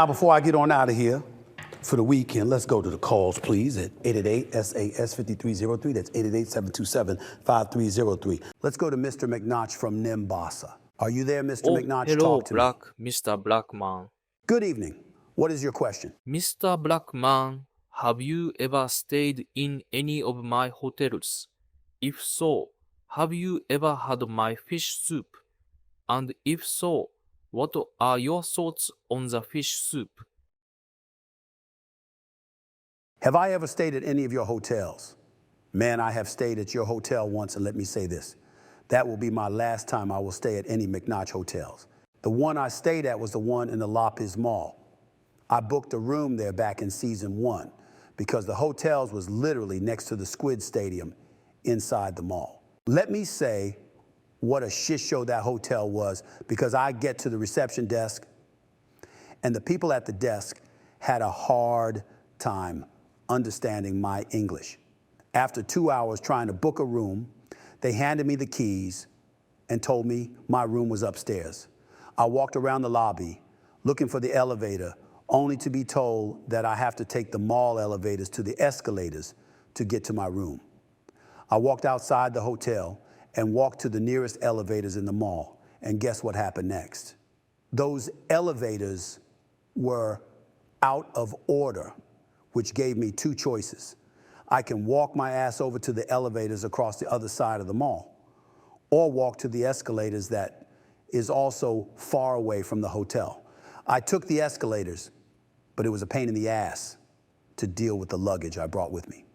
Now, before I get on out of here for the weekend, let's go to the calls, please, at 888-SAS-5303. That's 888-727-5303. Let's go to Mr. McNotch from Nimbasa. Are you there, Mr. McNotch? Hello, Talk to me. Mr. Blackman. Good evening. What is your question? Mr. Blackman, have you ever stayed in any of my hotels? If so, have you ever had my fish soup? And if so, what are your thoughts on the fish soup? Have I ever stayed at any of your hotels? Man, I have stayed at your hotel once, and let me say this. That will be my last time I will stay at any McNotch hotels. The one I stayed at was the one in the Lopez Mall. I booked a room there back in season 1 because the hotels was literally next to the Squid Stadium inside the mall. Let me say what a shit show that hotel was, because I get to the reception desk and the people at the desk had a hard time understanding my English. After 2 hours trying to book a room, they handed me the keys and told me my room was upstairs. I walked around the lobby looking for the elevator, only to be told that I have to take the mall elevators to the escalators to get to my room. I walked outside the hotel and walked to the nearest elevators in the mall, and guess what happened next? Those elevators were out of order, which gave me 2 choices. I can walk my ass over to the elevators across the other side of the mall, or walk to the escalators that is also far away from the hotel. I took the escalators, but it was a pain in the ass to deal with the luggage I brought with me.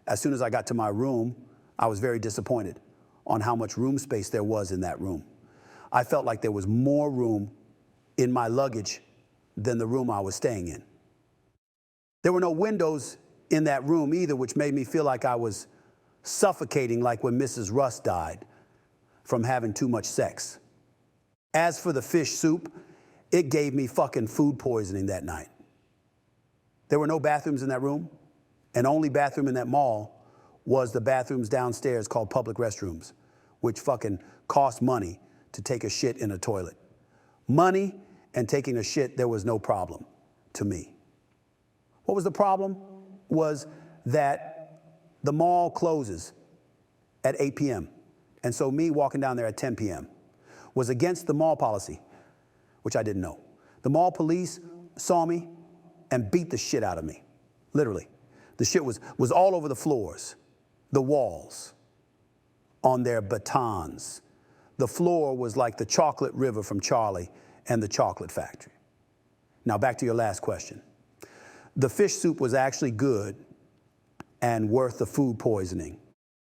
As soon as I got to my room, I was very disappointed on how much room space there was in that room. I felt like there was more room in my luggage than the room I was staying in. There were no windows in that room either, which made me feel like I was suffocating, like when Mrs. Russ died from having too much sex. As for the fish soup, it gave me fucking food poisoning that night. There were no bathrooms in that room, and only bathroom in that mall was the bathrooms downstairs called public restrooms, which fucking cost money to take a shit in a toilet. Money and taking a shit, there was no problem to me. What was the problem? Was that the mall closes at 8 p.m. And so me walking down there at 10 p.m. was against the mall policy, which I didn't know. The mall police saw me and beat the shit out of me, literally. The shit was all over the floors, the walls, on their batons. The floor was like the chocolate river from Charlie and the Chocolate Factory. Now back to your last question. The fish soup was actually good and worth the food poisoning.